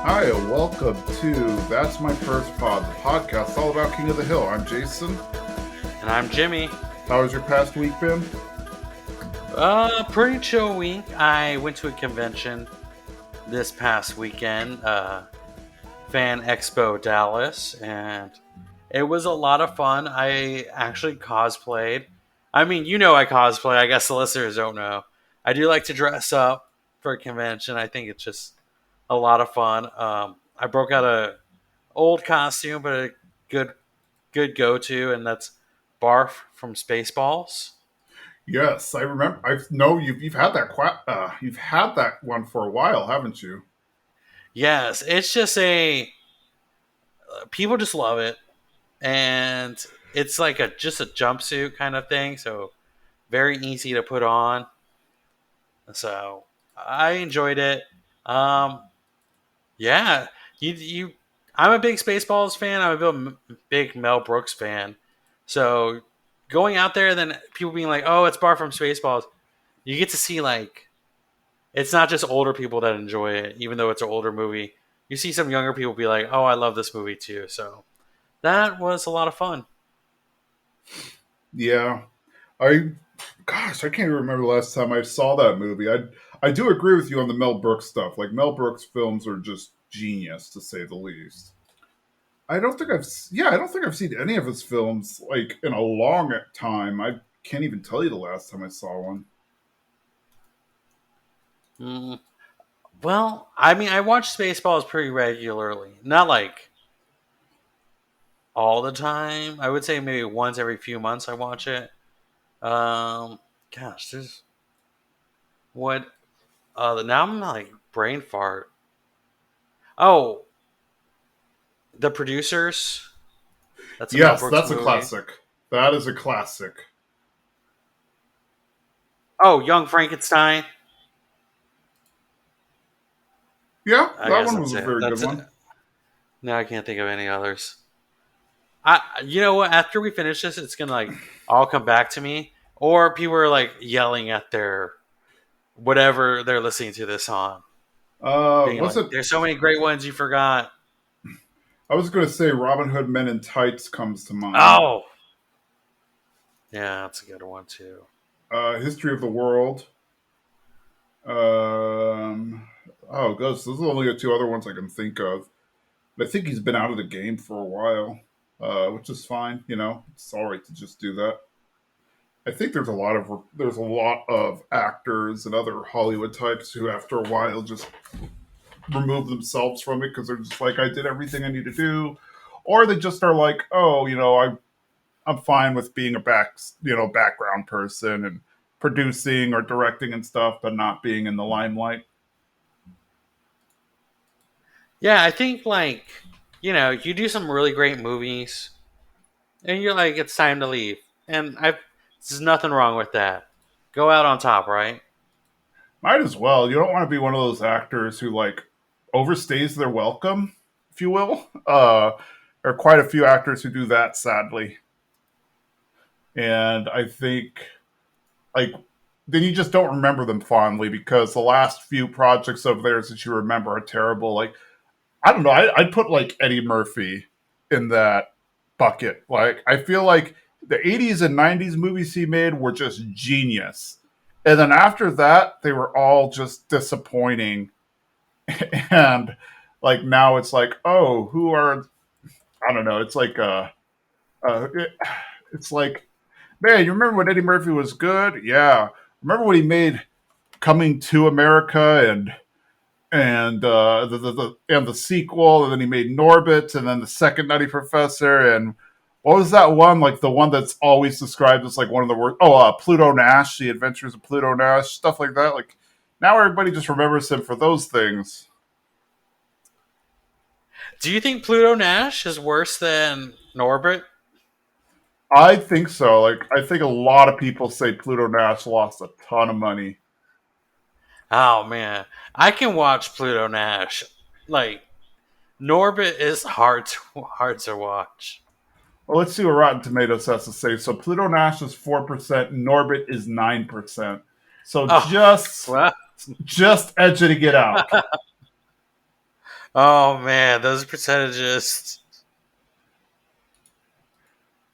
Hi, and welcome to That's My First Pod, the podcast all about King of the Hill. I'm Jason. And I'm Jimmy. How has your past week been? Pretty chill week. I went to a convention this past weekend, Fan Expo Dallas, and it was a lot of fun. I actually cosplayed. I mean, I cosplay. I guess the listeners don't know. I do like to dress up for a convention. I think it's just a lot of fun. I broke out a old costume, but a good go to, and that's Barf from Spaceballs. Yes, I remember. I know you've had that you've had that one for a while, haven't you? Yes, it's just a people just love it, and it's like a just a jumpsuit kind of thing, so very easy to put on. So I enjoyed it. Um, yeah, you. I'm a big Spaceballs fan. I'm a big Mel Brooks fan. So going out there, then people being like, "Oh, it's Bar from Spaceballs," you get to see like it's not just older people that enjoy it, even though it's an older movie. You see some younger people be like, "Oh, I love this movie too." So that was a lot of fun. Yeah, I gosh, I can't even remember the last time I saw that movie. I do agree with you on the Mel Brooks stuff. Like Mel Brooks films are just genius to say the least. I don't think I've seen any of his films like in a long time. I can't even tell you the last time I saw one. Mm, well, I mean, I watch Spaceballs pretty regularly. Not like all the time. I would say maybe once every few months I watch it. Um, gosh, there's what? Now I'm like brain fart. Oh, the producers. That's a Mel Yes, Brooks that's a movie. classic. That is a classic. Oh, Young Frankenstein. Yeah, I that guess one that's was a it. very good That's it. one. No, I can't think of any others. You know what? After we finish this, it's gonna like all come back to me, or people are like yelling at their whatever they're listening to this on, being Was like, it? "There's so many great ones you forgot." I was going to say Robin Hood Men in Tights comes to mind. Oh, yeah, that's a good one too. History of the World. Um, oh, gosh, those are only the two other ones I can think of. But I think he's been out of the game for a while, which is fine. You know, it's all right to just do that. I think there's a lot of actors and other Hollywood types who, after a while, just remove themselves from it because they're just like, I did everything I need to do, or they just are like, oh, I'm fine with being a background person and producing or directing and stuff, but not being in the limelight. Yeah, I think like you do some really great movies, and you're like, it's time to leave, and there's nothing wrong with that. Go out on top, right? Might as well. You don't want to be one of those actors who like overstays their welcome, if you will. There are quite a few actors who do that, sadly, and I think like then you just don't remember them fondly because the last few projects of theirs that you remember are terrible. Like I don't know, I'd put like Eddie Murphy in that bucket. Like I feel like the '80s and '90s movies he made were just genius, and then after that they were all just disappointing. And like now it's like, oh, who are I don't know. Uh it's like, man, you remember when Eddie Murphy was good? Yeah, remember when he made Coming to America and the sequel, and then he made Norbit, and then the second Nutty Professor, and what was that one? Like the one that's always described as like one of the worst. Oh, Pluto Nash, The Adventures of Pluto Nash, stuff like that. Like now everybody just remembers him for those things. Do you think Pluto Nash is worse than Norbert? I think so. Like I think a lot of people say Pluto Nash lost a ton of money. Oh man, I can watch Pluto Nash. Like Norbit is hard to watch. Well, let's see what Rotten Tomatoes has to say. So Pluto Nash is 4%, Norbit is 9%. So Oh just well, just edging it out. Oh man, those percentages.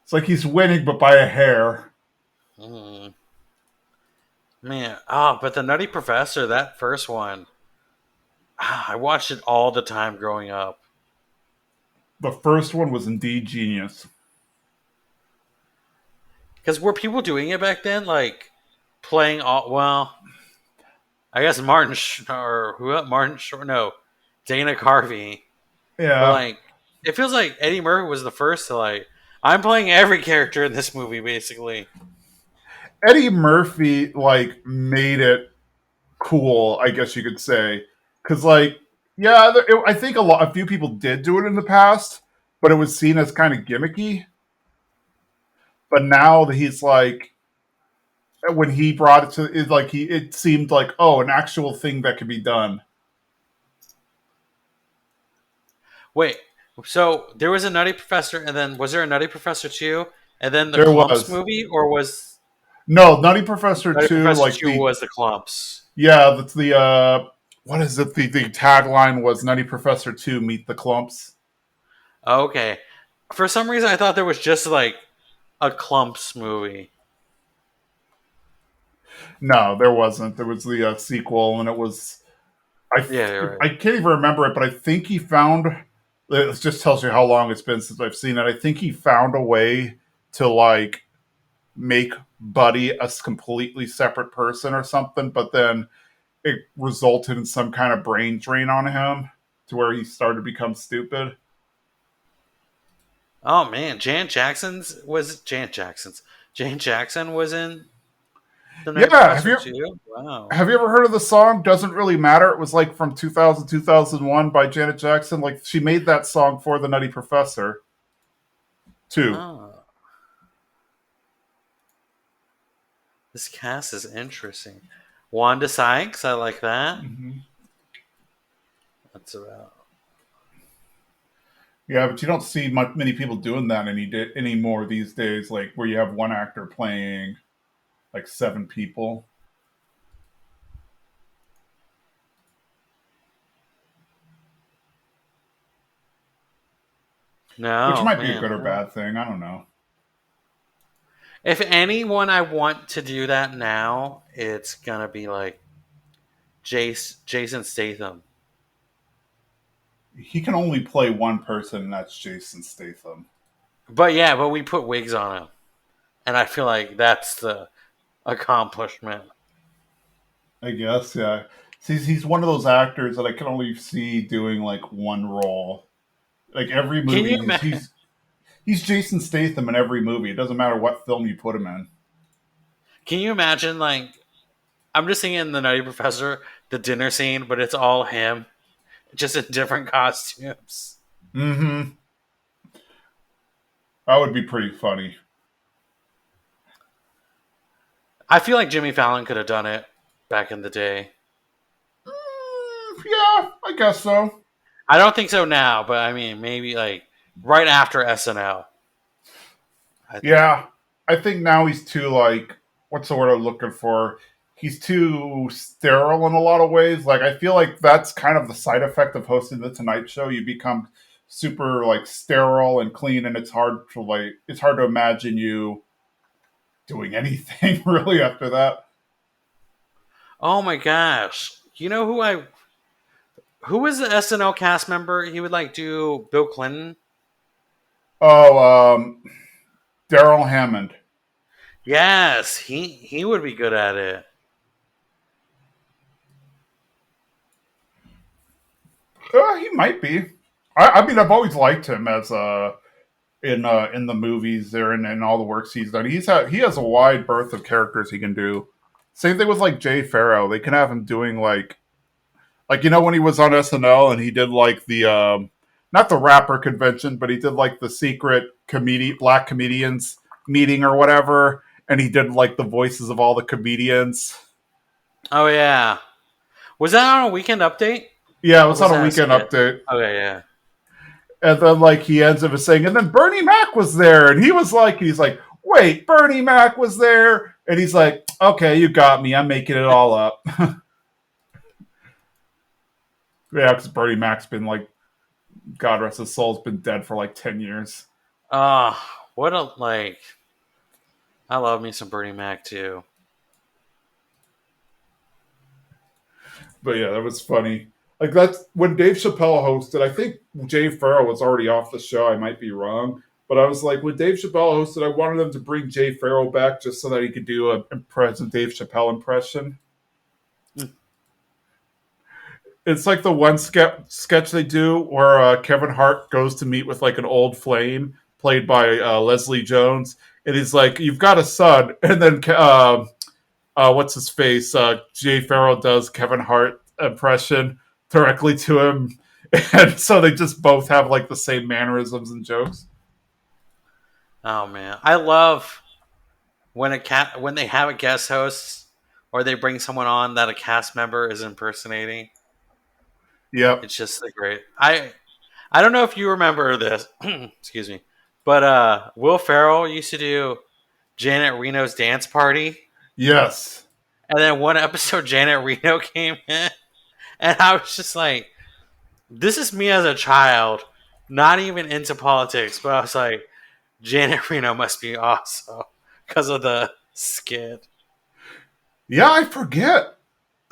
It's like he's winning, but by a hair. Mm, man, oh, but the Nutty Professor, that first one, I watched it all the time growing up. The first one was indeed genius. Because were people doing it back then, like playing all? Well, I guess Martin or who? Martin Short? No, Dana Carvey. But Yeah. like, it feels like Eddie Murphy was the first to like. I'm playing every character in this movie, basically. Eddie Murphy like made it cool, I guess you could say, because like yeah, I think a few people did do it in the past, but it was seen as kind of gimmicky. But now that he's like when he brought it to it, like it seemed like oh an actual thing that could be done. Wait, so there was a Nutty Professor, and then was there a Nutty Professor 2, and then the There Clumps was movie, or was no Nutty Professor Nutty two Professor like 2 the was the Clumps? yeah that's the what is it the tagline was Nutty Professor two meet the Clumps. Okay. For some reason, I thought there was just like a Clumps movie. No, there wasn't. There was the sequel, and it was Yeah, you're right. I can't even remember it, but I think he found. It just tells you how long it's been since I've seen it. I think he found a way to like make Buddy a completely separate person or something, but then it resulted in some kind of brain drain on him to where he started to become stupid. Oh man, Janet Jackson's. Jane Jackson was in the Nutty Yeah, Professor too. Wow. have you ever heard of the song "Doesn't Really Matter"? It was like from 2000 2001 by Janet Jackson. Like she made that song for the Nutty Professor too. Oh, this cast is interesting. Wanda Sykes, I like that. Mm-hmm. That's about. Yeah, but you don't see many people doing that anymore these days. Like where you have one actor playing like seven people, which No, might be a man. good or No. bad thing. I don't know. If anyone I want to do that now, it's gonna be like Jason Statham. He can only play one person, and that's Jason Statham. But yeah, but we put wigs on him, and I feel like that's the accomplishment. I guess, yeah. See, he's one of those actors that I can only see doing like one role. Like every Can movie, you imagine? he's Jason Statham in every movie. It doesn't matter what film you put him in. Can you imagine? Like, I'm just thinking the Nutty Professor, the dinner scene, but it's all him, just in different costumes. Mm-hmm. That would be pretty funny. I feel like Jimmy Fallon could have done it back in the day. Yeah, I guess so. I don't think so now, but I mean, maybe like right after SNL. I think. Yeah, I think now he's too like what's the word I'm looking for? He's too sterile in a lot of ways. Like I feel like that's kind of the side effect of hosting the Tonight Show. You become super like sterile and clean, and it's hard to imagine you doing anything really after that. Oh my gosh! You know who was the SNL cast member? He would like do Bill Clinton. Oh, Daryl Hammond. Yes, he would be good at it. He might be. I mean, I've always liked him as in the movies there and all the works he's done. He has a wide berth of characters he can do. Same thing with like Jay Farrow. They can have him doing like you know when he was on SNL and he did like the not the rapper convention, but he did like the secret comedian black comedians meeting or whatever, and he did like the voices of all the comedians. Oh yeah, was that on a Weekend Update Yeah, it or was was on a that a weekend skit? update. Okay, yeah. And then like he ends up saying, and then Bernie Mac was there, and he's like, wait, Bernie Mac was there, and he's like, okay, you got me, I'm making it all up. Yeah, because Bernie Mac's been like, God rest his soul, has been dead for like 10 years. What a like. I love me some Bernie Mac too. But yeah, that was funny. Like that's when Dave Chappelle hosted. I think Jay Farrell was already off the show. I might be wrong, but I was like, when Dave Chappelle hosted, I wanted them to bring Jay Farrell back just so that he could do a present Dave Chappelle impression. It's like the one sketch they do where Kevin Hart goes to meet with like an old flame played by Leslie Jones, and he's like, "You've got a son," and then what's his face? Jay Farrell does Kevin Hart impression directly to him, and so they just both have like the same mannerisms and jokes. Oh man, I love when they have a guest host or they bring someone on that a cast member is impersonating. Yep. It's just a great. I don't know if you remember this. Excuse me, but Will Ferrell used to do Janet Reno's dance party, Yes. and then one episode Janet Reno came in, and I was just like, "This is me as a child, not even into politics," but I was like, "Janet Reno must be awesome because of the skit." Yeah, I forget.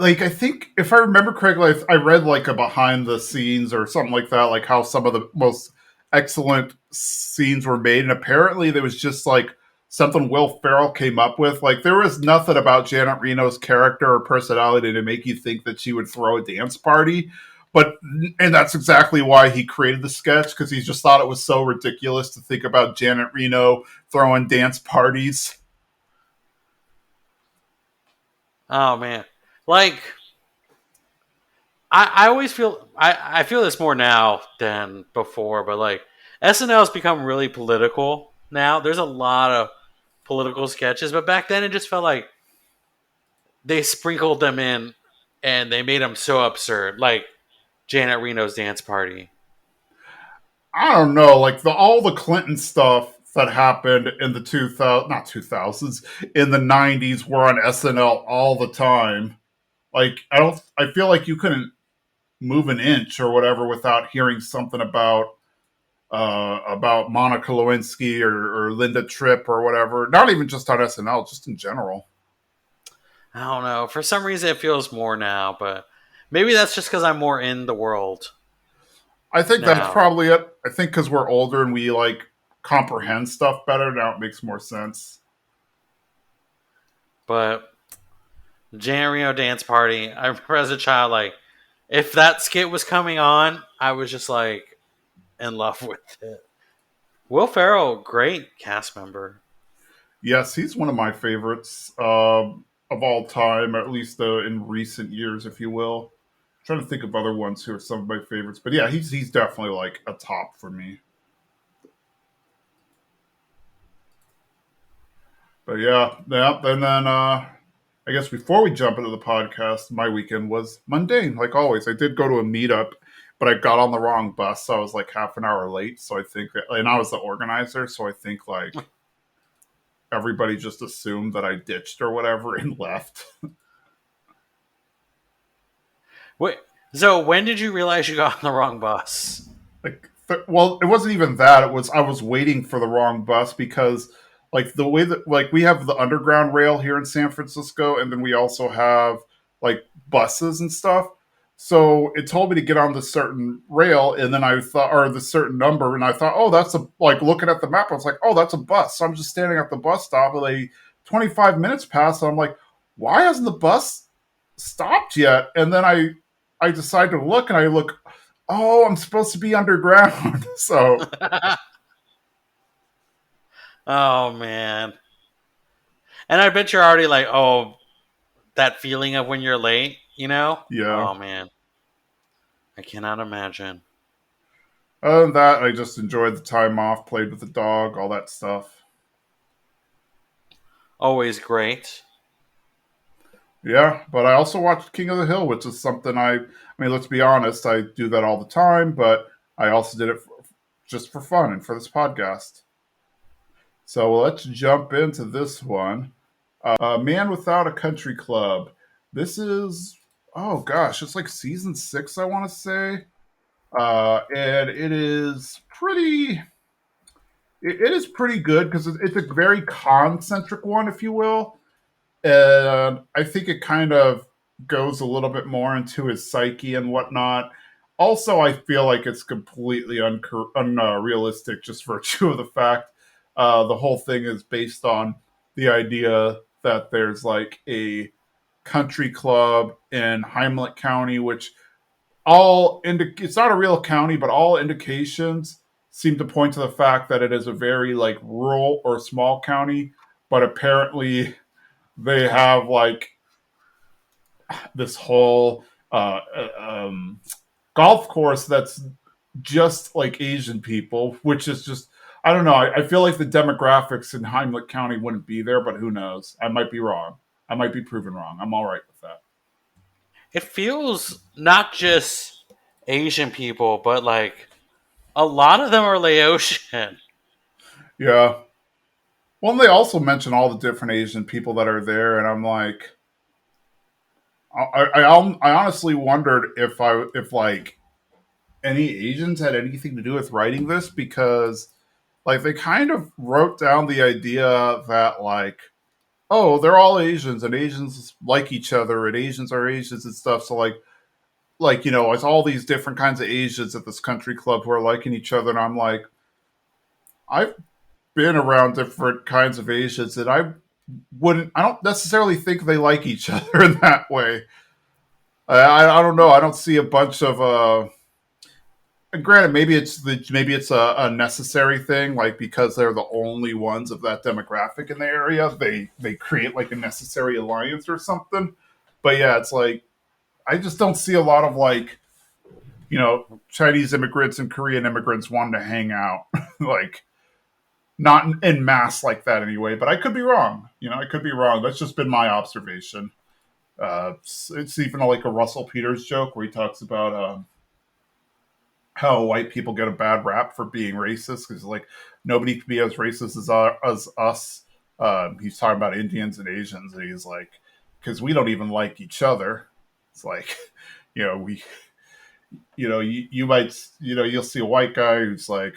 Like I think if I remember correctly, I read like a behind the scenes or something like that, like how some of the most excellent scenes were made, and apparently there was just like something Will Ferrell came up with. Like there was nothing about Janet Reno's character or personality to make you think that she would throw a dance party. But and that's exactly why he created the sketch because he just thought it was so ridiculous to think about Janet Reno throwing dance parties. Oh man, like I always feel I feel this more now than before, but like SNL has become really political now. There's a lot of political sketches, but back then it just felt like they sprinkled them in and they made them so absurd, like Janet Reno's dance party. I don't know, like the all the Clinton stuff that happened in the 2000 not 2000s in the 90s were on SNL all the time. Like I feel like you couldn't move an inch or whatever without hearing something about Monica Lewinsky or Linda Tripp or whatever. Not even just on SNL, just in general. I don't know. For some reason, it feels more now, but maybe that's just because I'm more in the world I think that's now. probably it. I think because we're older and we like comprehend stuff better now, it makes more sense. But Janet Reno dance party, I remember as a child, like if that skit was coming on, I was just like in love with it. Will Ferrell, great cast member. Yes, he's one of my favorites of all time, at least in recent years, if you will. I'm trying to think of other ones who are some of my favorites, but yeah, he's definitely like a top for me. But yeah, yeah. And then I guess before we jump into the podcast, my weekend was mundane, like always. I did go to a meetup, but I got on the wrong bus, so I was like half an hour late. So I think, and I was the organizer, so I think like everybody just assumed that I ditched or whatever and left. Wait, so when did you realize you got on the wrong bus? Like well, it wasn't even that, it was I was waiting for the wrong bus because like the way that like we have the underground rail here in San Francisco, and then we also have like buses and stuff. So it told me to get on the certain rail, and then I thought, or the certain number, and I thought, oh, that's a, like looking at the map, I was like, oh, that's a bus. So I'm just standing at the bus stop, and like 25 minutes passed, and I'm like, why hasn't the bus stopped yet? And then I decide to look, and I look, oh, I'm supposed to be underground. So Oh man. And I bet you're already like, oh, that feeling of when you're late, you know? yeah. Oh man. I cannot imagine. Other than that, I just enjoyed the time off, played with the dog, all that stuff. Always great. Yeah, but I also watched King of the Hill, which is something I mean, let's be honest, I do that all the time, but I also did it just for fun and for this podcast. So let's jump into this one. Man Without a Country Club. This is oh gosh, it's like season 6, I want to say. And it is pretty. It is pretty good because it's a very con-centric one, if you will. And I think it kind of goes a little bit more into his psyche and whatnot. Also, I feel like it's completely unrealistic, just virtue of the fact the whole thing is based on the idea that there's like a country club in Heimlich County, which it's not a real county, but all indications seem to point to the fact that it is a very like rural or small county. But apparently, they have like this whole golf course that's just like Asian people, which is just I don't know. I feel like the demographics in Heimlich County wouldn't be there, but who knows? I might be wrong. I might be proven wrong. I'm all right with that. It feels not just Asian people, but like a lot of them are Laotian. Yeah. Well, and they also mention all the different Asian people that are there, and I'm like, I honestly wondered if like any Asians had anything to do with writing this because like they kind of wrote down the idea that like oh they're all Asians and Asians like each other and Asians are Asians and stuff. So like you know it's all these different kinds of Asians at this country club who are liking each other, and I'm like I've been around different kinds of Asians and I don't necessarily think they like each other in that way. I don't know. I don't see a bunch of and granted, maybe it's a necessary thing, like because they're the only ones of that demographic in the area, they create like a necessary alliance or something. But yeah, it's like I just don't see a lot of like you know Chinese immigrants and Korean immigrants wanting to hang out, like not in mass like that anyway. But I could be wrong. You know, I could be wrong. That's just been my observation. It's even like a Russell Peters joke where he talks about how white people get a bad rap for being racist because like nobody can be as racist as us. He's talking about Indians and Asians, and he's like, because we don't even like each other. It's like, you know, you might, you'll see a white guy who's like,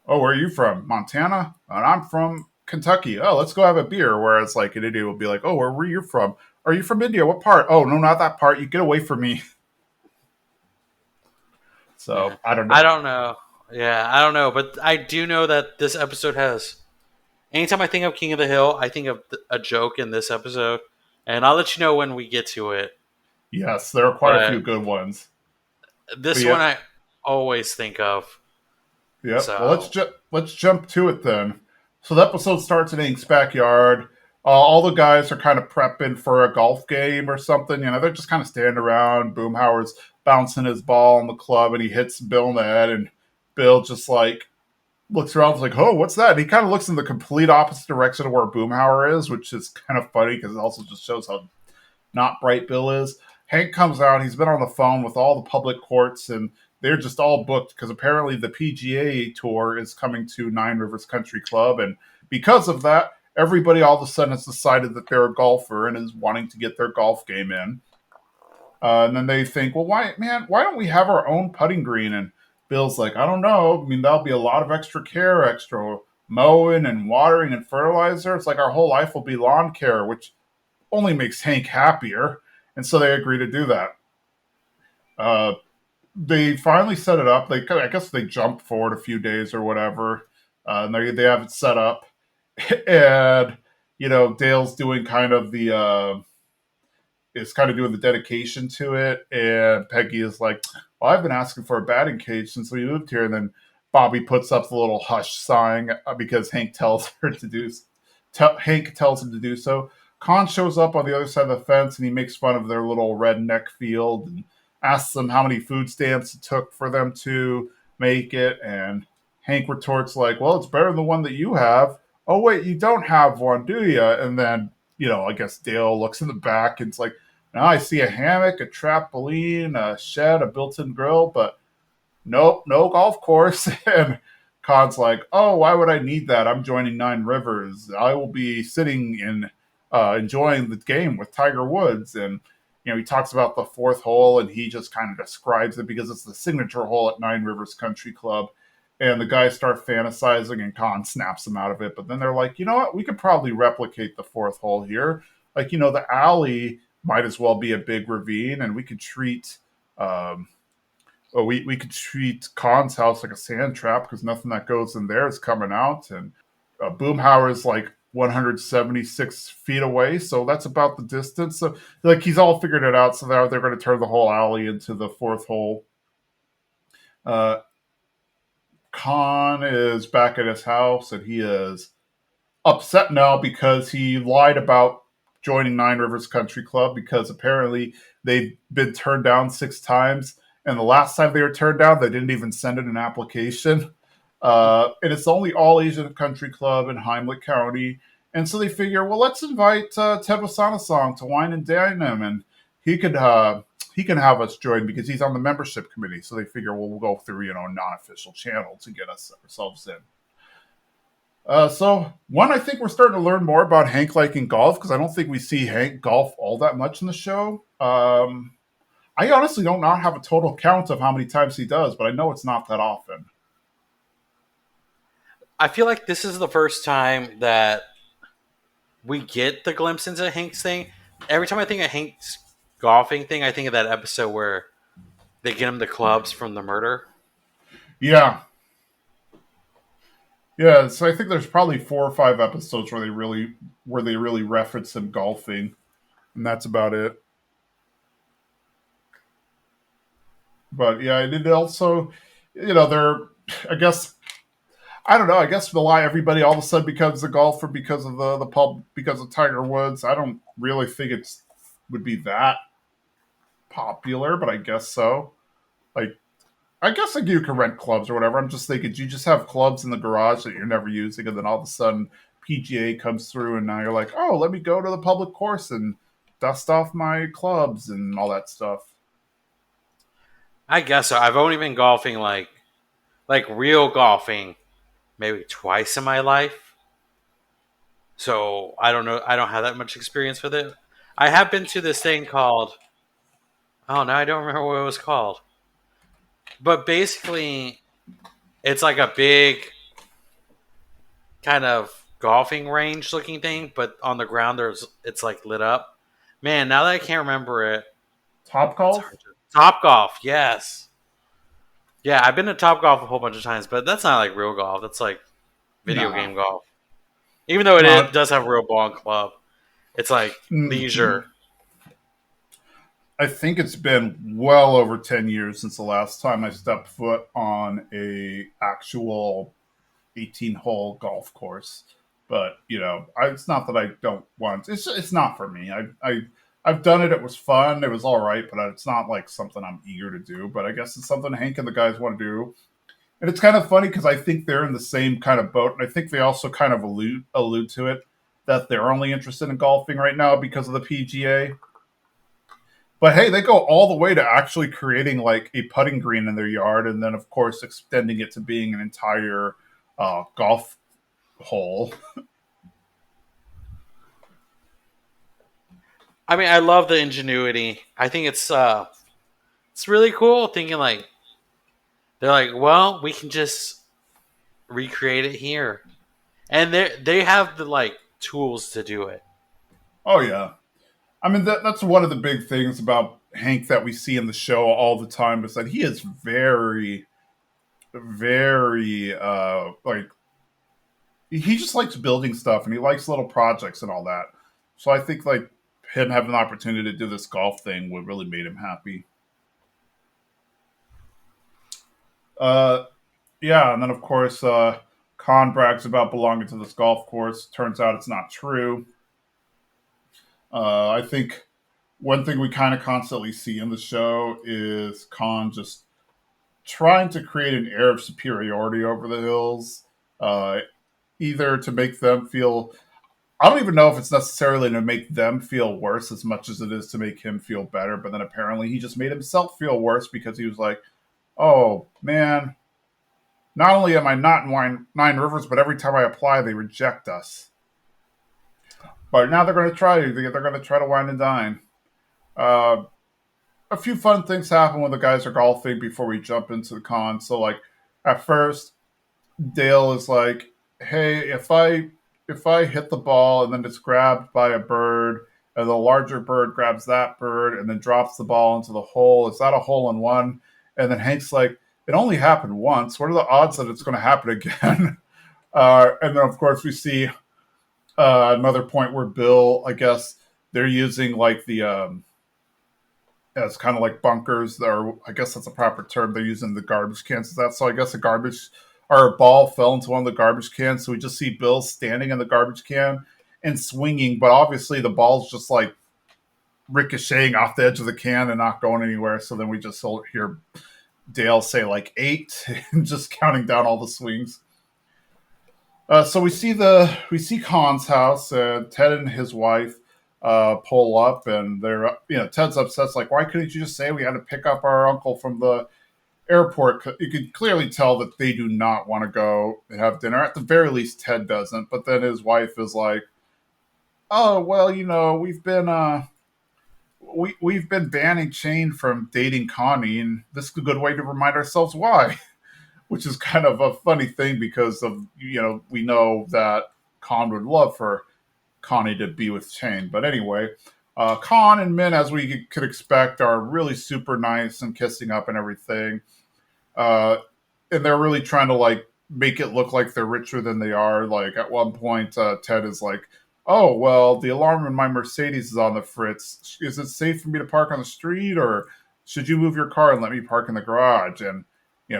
oh, where are you from? Montana? And I'm from Kentucky. Oh, let's go have a beer. Whereas like an Indian will be like, oh, where were you from? Are you from India? What part? Oh, no, not that part. You get away from me. Yeah. So I don't I know. don't know. Yeah, I don't know, but I do know that this episode has. Anytime I think of King of the Hill, I think of a joke in this episode, and I'll let you know when we get to it. Yes, there are quite a few But good ones. But this one yeah, I always think of. yep. Well, So let's jump to it then. So the episode starts in Ink's backyard. All the guys are kind of prepping for a golf game or something. You know, they're just kind of standing around. Boomhauer's bouncing his ball in the club, and he hits Bill in the head. And Bill just like looks around, and is like, "Oh, what's that?" And he kind of looks in the complete opposite direction of where Boomhauer is, which is kind of funny because it also just shows how not Bright Bill is. Hank comes out. He's been on the phone with all the public courts, and they're just all booked because apparently the PGA Tour is coming to Nine Rivers Country Club, and because of that, everybody all of a sudden has decided that they're a golfer and is wanting to get their golf game in. And then they think, well, why, man, why don't we have our own putting green? And Bill's like, I don't know. I mean, that'll be a lot of extra care, extra mowing and watering and fertilizer. It's like our whole life will be lawn care, which only makes Hank happier. And so they agree to do that. Uh, they finally set it up. I guess they jumped forward a few days or whatever, and they have it set up. And Dale's doing kind of the is kind of doing the dedication to it, and Peggy is like, "Well, I've been asking for a batting cage since we moved here." And then Bobby puts up the little hush sign because Hank tells her to do. Hank tells him to do so. Kahn shows up on the other side of the fence and he makes fun of their little redneck field and asks them how many food stamps it took for them to make it. And Hank retorts like, "Well, it's better than the one that you have." "Oh wait, you don't have one, do you?" And then I guess Dale looks in the back and it's like, "Now I see a hammock, a trampoline, a shed, a built-in grill, but nope, no golf course." And Khan's like, "Oh, why would I need that? I'm joining Nine Rivers. I will be sitting and enjoying the game with Tiger Woods." And he talks about the fourth hole and he just kind of describes it because it's the signature hole at Nine Rivers Country Club. And the guys start fantasizing and Kahn snaps them out of it. But then they're like, you know what? We could probably replicate the fourth hole here. Like, the alley might as well be a big ravine and we could treat we could treat Kahn's house like a sand trap because nothing that goes in there is coming out. And Boomhauer is like 176 feet away, so that's about the distance. So, like, he's all figured it out. So now they're going to turn the whole alley into the fourth hole. Uh, Kahn is back at his house, and he is upset now because he lied about joining Nine Rivers Country Club because apparently they've been turned down 6 times. And the last time they were turned down, they didn't even send in an application. And it's the only all Asian country club in Heimlich County. And so they figure, well, let's invite Ted Wasana-song to wine and dine him, and he could he can have us join because he's on the membership committee. So they figure, well, we'll go through a non-official channel to get ourselves in. So one, I think we're starting to learn more about Hank liking golf because I don't think we see Hank golf all that much in the show. I honestly don't not have a total count of how many times he does, but I know it's not that often. I feel like this is the first time that we get the glimpse into Hank's thing. Every time I think of Hank's golfing thing, I think of that episode where they get him the clubs from the murder. Yeah, yeah. So I think there's probably 4 or 5 episodes where they really reference him golfing, and that's about it. But yeah, I did also, they're, I guess, I don't know. I guess why everybody all of a sudden becomes a golfer because of the pub because of Tiger Woods. I don't really think it's would be that popular, but I guess so. Like, I guess like you can rent clubs or whatever. I'm just thinking, you just have clubs in the garage that you're never using, and then all of a sudden PGA comes through, and now you're like, oh, let me go to the public course and dust off my clubs and all that stuff. I guess so. I've only been golfing like real golfing maybe twice in my life. So I don't know. I don't have that much experience with it. I have been to this thing called, oh no, I don't remember what it was called. But basically, it's like a big kind of golfing range looking thing, but on the ground it's like lit up. Man, now that I can't remember it, Top it's golf? hard to. Top Golf, yes. Yeah, I've been to Top Golf a whole bunch of times, but that's not like real golf. That's like video Nah. game golf. Even though it Not. does have a real ball and club, it's like Mm, leisure. I think it's been well over 10 years since the last time I stepped foot on a actual 18-hole golf course. But it's not that I don't want. It's not for me. I've done it. It was fun. It was all right, but it's not like something I'm eager to do. But I guess it's something Hank and the guys want to do. And it's kind of funny because I think they're in the same kind of boat, and I think they also kind of allude to it that they're only interested in golfing right now because of the PGA. But hey, they go all the way to actually creating like a putting green in their yard, and then of course extending it to being an entire golf hole. I mean, I love the ingenuity. I think it's really cool thinking like they're like, well, we can just recreate it here, and they have the like tools to do it. Oh yeah, I mean that's one of the big things about Hank that we see in the show all the time is that he is very, very like he just likes building stuff and he likes little projects and all that. So I think like him having the opportunity to do this golf thing would really made him happy. Uh, yeah, and then of course, Kahn brags about belonging to this golf course. Turns out it's not true. I think one thing we kind of constantly see in the show is Kahn just trying to create an air of superiority over the hills, uh, either to make them feel. I don't even know if it's necessarily to make them feel worse as much as it is to make him feel better. But then apparently he just made himself feel worse because he was like, "Oh man, not only am I not in Nine Rivers, but every time I apply, they reject us. But now they're going to try. They're going to try to wine and dine." Uh, a few fun things happen when the guys are golfing before we jump into the con. So like at first, Dale is like, "Hey, if I hit the ball and then it's grabbed by a bird, and the larger bird grabs that bird and then drops the ball into the hole, is that a hole in one?" And then Hank's like, "It only happened once. What are the odds that it's going to happen again?" And then of course we see another point where Bill, I guess they're using like the as kind of like bunkers, or I guess that's a proper term. They're using the garbage cans. Is that so? I guess a garbage or a ball fell into one of the garbage cans, so we just see Bill standing in the garbage can and swinging, but obviously the ball's just like ricocheting off the edge of the can and not going anywhere. So then we just hear Dale say like eight and just counting down all the swings. So we see Kahn's house. Ted and his wife pull up, and they're Ted's upset. It's like, why couldn't you just say we had to pick up our uncle from the airport? You can clearly tell that they do not want to go have dinner. At the very least, Ted doesn't. But then his wife is like, oh well, we've been banning Shane from dating Connie, and this is a good way to remind ourselves why. Which is kind of a funny thing because of we know that Kahn would love for Connie to be with Shane. But anyway, Kahn and Min, as we could expect, are really super nice and kissing up and everything. Uh, and they're really trying to like make it look like they're richer than they are. Like at one point, Ted is like, "Oh well, the alarm in my Mercedes is on the fritz. Is it safe for me to park on the street, or should you move your car and let me park in the garage?" And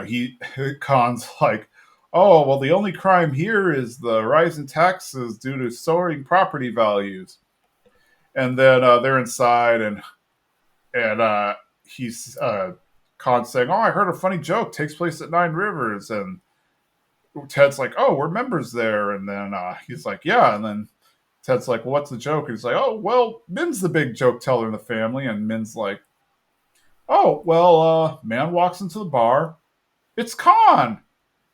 he Khan's like, "Oh well, the only crime here is the rise in taxes due to soaring property values." And then they're inside, and he's Khan saying, "Oh, I heard a funny joke takes place at Nine Rivers," and Ted's like, "Oh, we're members there," and then he's like, "Yeah," and then Ted's like, "Well, what's the joke?" And he's like, "Oh, well, Min's the big joke teller in the family," and Min's like, "Oh, well, man walks into the bar. It's Khan.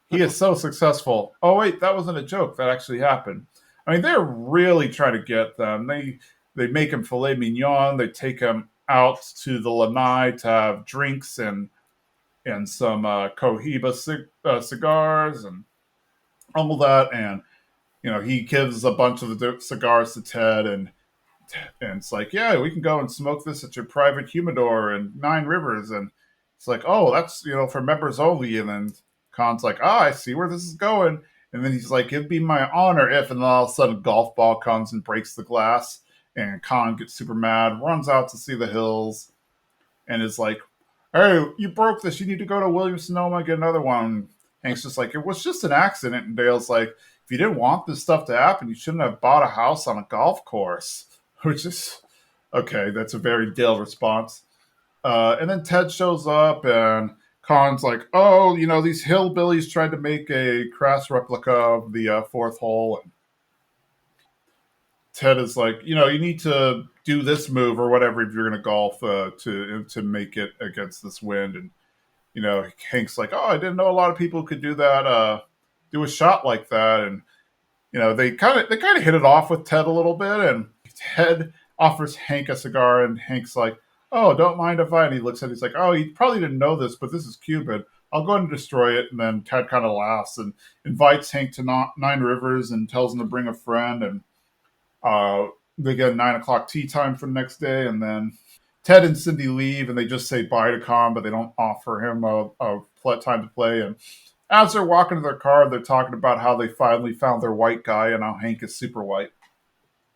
He is so successful. Oh wait, that wasn't a joke. That actually happened." I mean, they're really trying to get them. They make him filet mignon. They take him out to the lanai to have drinks and some Cohiba cigars and all that. And he gives a bunch of the cigars to Ted, and it's like, yeah, we can go and smoke this at your private humidor in Nine Rivers. And it's like, oh, that's, for members only. And then Khan's like, I see where this is going. And then he's like, it'd be my honor if, and then all of a sudden, a golf ball comes and breaks the glass. And Khan gets super mad, runs out to see the hills, and is like, "Hey, you broke this. You need to go to Williams Sonoma and get another one." Hank's just like, "It was just an accident." And Dale's like, "If you didn't want this stuff to happen, you shouldn't have bought a house on a golf course." Which is okay. That's a very Dale response. And then Ted shows up, and Khan's like, "Oh, these hillbillies tried to make a crass replica of the fourth hole." And Ted is like, you need to do this move or whatever if you're going to golf to make it against this wind. And Hank's like, "Oh, I didn't know a lot of people could do that, do a shot like that." And they kind of hit it off with Ted a little bit, and Ted offers Hank a cigar, and Hank's like, "Oh, don't mind if I." And he looks at it, he's like, "Oh, you probably didn't know this, but this is Cuban. I'll go ahead and destroy it." And then Ted kind of laughs and invites Hank to Nine Rivers and tells him to bring a friend, and uh, they get a 9 o'clock tea time for the next day, and then Ted and Cindy leave, and they just say bye to Kahn, but they don't offer him a time to play. And as they're walking to their car, they're talking about how they finally found their white guy and how Hank is super white.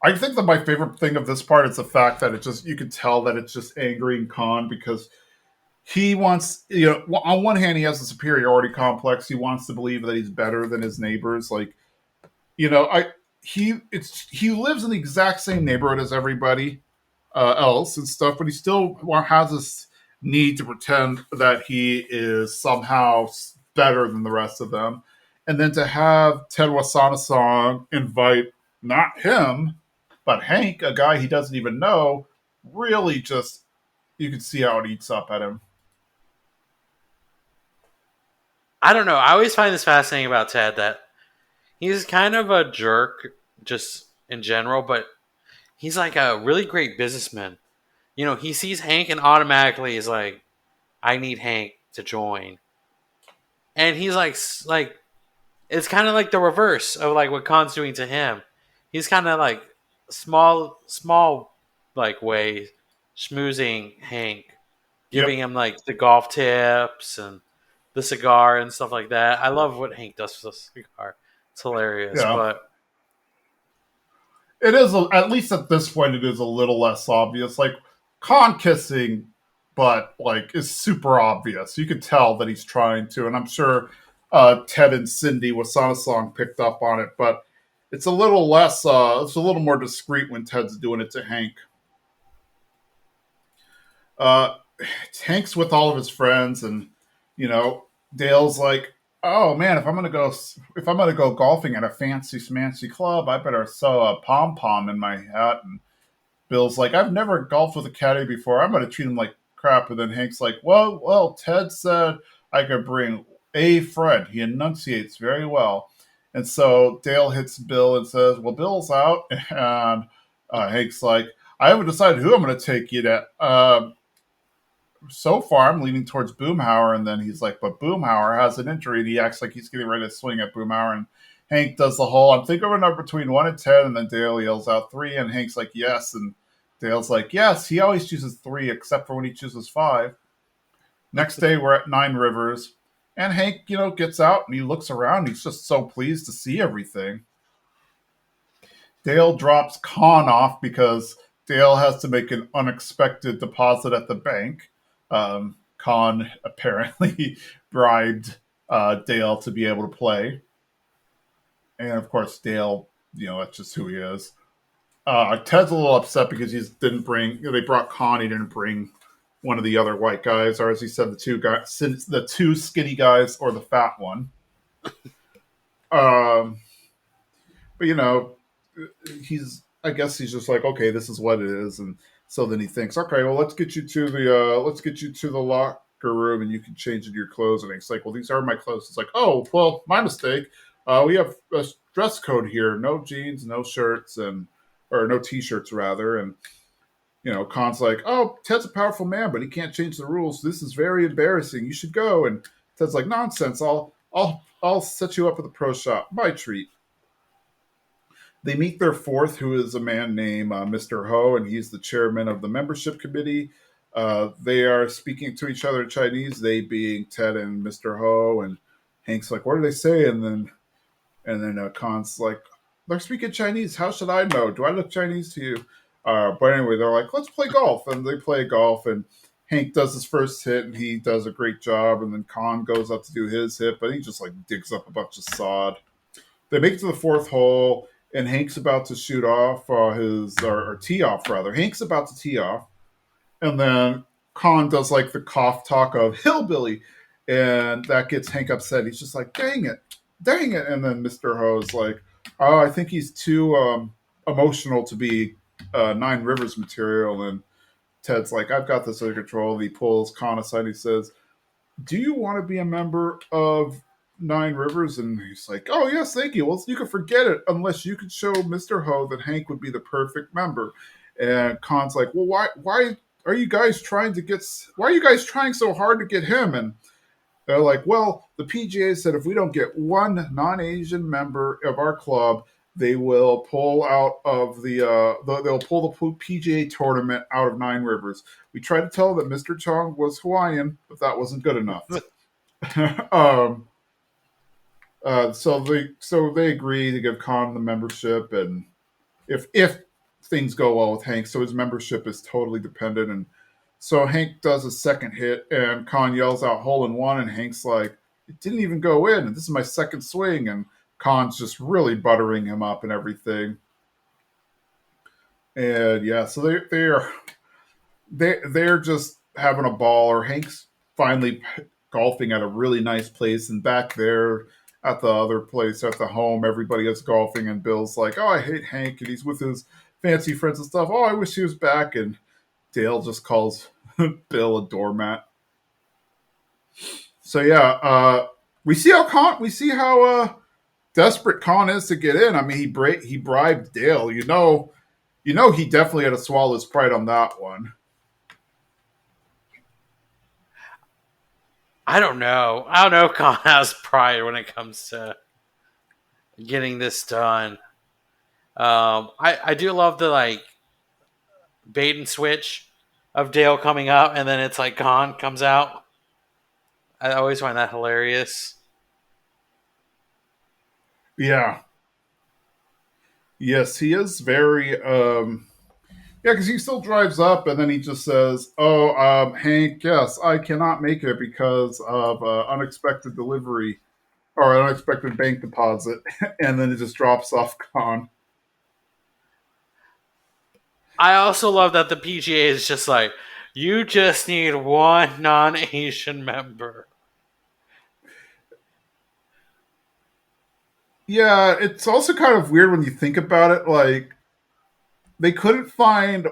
I think that my favorite thing of this part is the fact that you can tell that it's just angering Kahn because he wants, on one hand, he has a superiority complex. He wants to believe that he's better than his neighbors. Like, I he lives in the exact same neighborhood as everybody else and stuff, but he still has this need to pretend that he is somehow better than the rest of them. And then to have Ted Wasana-song invite not him, but Hank, a guy he doesn't even know, really just you can see how it eats up at him. I don't know. I always find this fascinating about Ted that he's kind of a jerk just in general, but he's like a really great businessman. he sees Hank and automatically is like, I need Hank to join. And he's like it's kind of like the reverse of like what Khan's doing to him. He's kind of like small like way schmoozing Hank, giving Yep. him like the golf tips and the cigar and stuff like that. I love what Hank does for the cigar. It's hilarious, Yeah. but It is at least at this point it is a little less obvious. Like Khan kissing, but like is super obvious. You could tell that he's trying to, and I'm sure Ted and Cindy Wasana song picked up on it, but it's a little less. It's a little more discreet when Ted's doing it to Hank. Uh, Hank's with all of his friends, and you know Dale's like, "Oh man, if I'm gonna go golfing at a fancy smancy club, I better sew a pom pom in my hat." And Bill's like, "I've never golfed with a caddy before. I'm gonna treat him like crap." And then Hank's like, "Well, Ted said I could bring a friend. He enunciates very well." And so Dale hits Bill and says, "Well, Bill's out," and Hank's like, "I haven't decided who I'm going to take you to." So far, I'm leaning towards Boomhauer, and then he's like, "But Boomhauer has an injury." And he acts like he's getting ready to swing at Boomhauer, and Hank does the whole, "I'm thinking of a number between 1 and 10," and then Dale yells out 3, and Hank's like, "Yes," and Dale's like, "Yes." He always chooses 3, except for when he chooses 5. Next day, we're at Nine Rivers, and Hank, gets out and he looks around. He's just so pleased to see everything. Dale drops Kahn off because Dale has to make an unexpected deposit at the bank. Kahn apparently bribed Dale to be able to play. And of course, Dale, that's just who he is. Ted's a little upset because he didn't bring, they brought Kahn, he didn't bring one of the other white guys, or as he said, the two skinny guys or the fat one. Um, but I guess he's just like, okay, this is what it is, and so then he thinks, okay, well, let's get you to the locker room, and you can change into your clothes. And he's like, well, these are my clothes. It's like, oh, well, my mistake. We have a dress code here: no jeans, no shirts, and or no t-shirts rather. And Khan's like, oh, Ted's a powerful man, but he can't change the rules. This is very embarrassing. You should go. And Ted's like, nonsense. I'll set you up at the pro shop. My treat. They meet their fourth, who is a man named Mr. Ho, and he's the chairman of the membership committee. They are speaking to each other in Chinese, they being Ted and Mr. Ho. And Hank's like, "What do they say?" And then Khan's like, "They're speaking Chinese. How should I know? Do I look Chinese to you?" But anyway, they're like, "Let's play golf," and they play golf. And Hank does his first hit, and he does a great job. And then Khan goes up to do his hit, but he just like digs up a bunch of sod. They make it to the fourth hole, and Hank's about to shoot off or tee off rather. Hank's about to tee off, and then Khan does like the cough talk of hillbilly, and that gets Hank upset. He's just like, dang it," and then Mister Ho's like, "Oh, I think he's too emotional to be Nine Rivers material," and Ted's like, "I've got this under control." And he pulls Khan aside. And he says, "Do you want to be a member of Nine Rivers?" And he's like, "Oh yes, thank you." "Well, you can forget it unless you could show Mister Ho that Hank would be the perfect member." And Khan's like, "Well, why are you guys trying to get? Why are you guys trying so hard to get him?" And they're like, "Well, the PGA said if we don't get one non-Asian member of our club, they will pull out of they'll pull the PGA tournament out of Nine Rivers." We tried to tell them that Mr. Chong was Hawaiian, but that wasn't good enough. um, so they agree to give Khan the membership, and if things go well with Hank, so his membership is totally dependent. And so Hank does a second hit, and Khan yells out "hole in one," and Hank's like, "It didn't even go in, and this is my second swing." And Khan's just really buttering him up and everything. And yeah, so they're just having a ball. Or Hank's finally golfing at a really nice place, and back there at the other place at the home, everybody is golfing, and Bill's like, "Oh, I hate Hank," and he's with his fancy friends and stuff. "Oh, I wish he was back." And Dale just calls Bill a doormat. So yeah, we see how desperate Kahn is to get in. I mean, he bribed Dale. He definitely had to swallow his pride on that one. I don't know. I don't know if Kahn has pride when it comes to getting this done. I do love the like bait and switch of Dale coming up, and then it's like Kahn comes out. I always find that hilarious. Yeah. Yes, he is very yeah, because he still drives up and then he just says, "Oh, Hank, yes, I cannot make it because of unexpected delivery or unexpected bank deposit," and then it just drops off Con. I also love that the PGA is just like, you just need one non-Asian member. Yeah, it's also kind of weird when you think about it. Like they couldn't find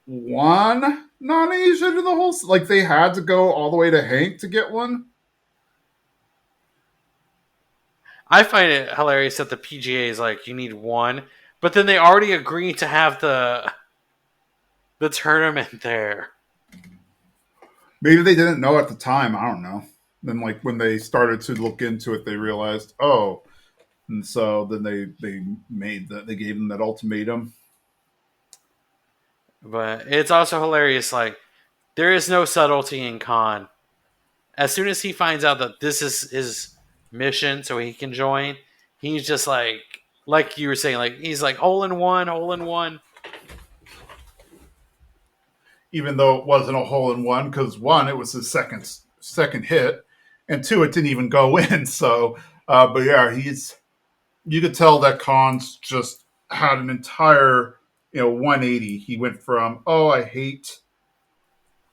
one non-Asian in the whole. Like they had to go all the way to Hank to get one. I find it hilarious that the PGA is like, you need one, but then they already agreed to have the tournament there. Maybe they didn't know at the time. I don't know. Then, like when they started to look into it, they realized, oh, and so then they made that they gave them that ultimatum. But it's also hilarious. Like, there is no subtlety in Khan. As soon as he finds out that this is his mission, so he can join, he's just like you were saying, like he's like hole in one, hole in one. Even though it wasn't a hole in one, because one, it was his second hit, and two, it didn't even go in. So, but yeah, he's you could tell that Khan's just had an entire 180. He went from I hate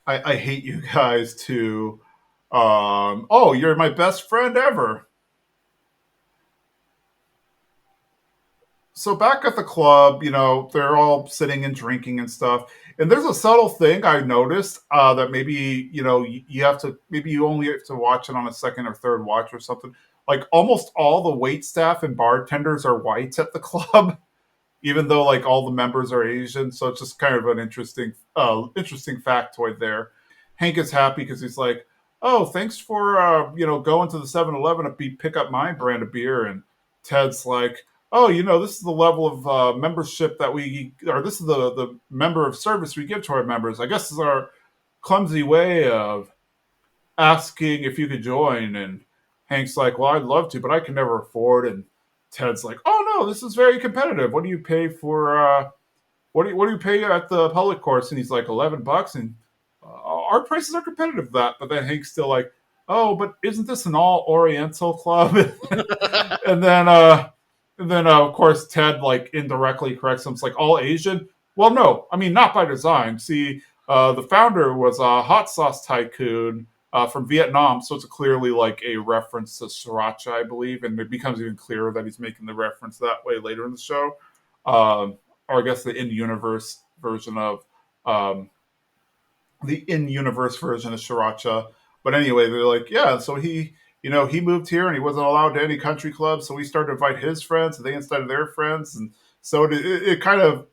you guys to oh, you're my best friend ever. So back at the club, they're all sitting and drinking and stuff. And there's a subtle thing I noticed that maybe you have to maybe you only have to watch it on a second or third watch or something. Like almost all the wait staff and bartenders are white at the club, even though like all the members are Asian. So it's just kind of an interesting factoid there. Hank is happy because he's like, "Oh, thanks for going to the 7-Eleven to pick up my brand of beer." And Ted's like, "Oh, this is the level of membership that we, or this is the member of service we give to our members. I guess this is our clumsy way of asking if you could join." And Hank's like, "Well, I'd love to, but I can never afford." And Ted's like, "Oh no, this is very competitive. What do you pay for? What do you pay at the public course?" And he's like, "$11." And our prices are competitive with that. But then Hank's still like, "Oh, but isn't this an all Oriental club?" and then of course Ted like indirectly corrects him. It's like all Asian. Well, no, I mean not by design. See, the founder was a hot sauce tycoon from Vietnam, so it's clearly like a reference to sriracha, I believe, and it becomes even clearer that he's making the reference that way later in the show, or I guess the in-universe version of um, sriracha. But anyway, they're like, yeah, so he moved here and he wasn't allowed to any country clubs, so we started to invite his friends, and they invited their friends, and so it kind of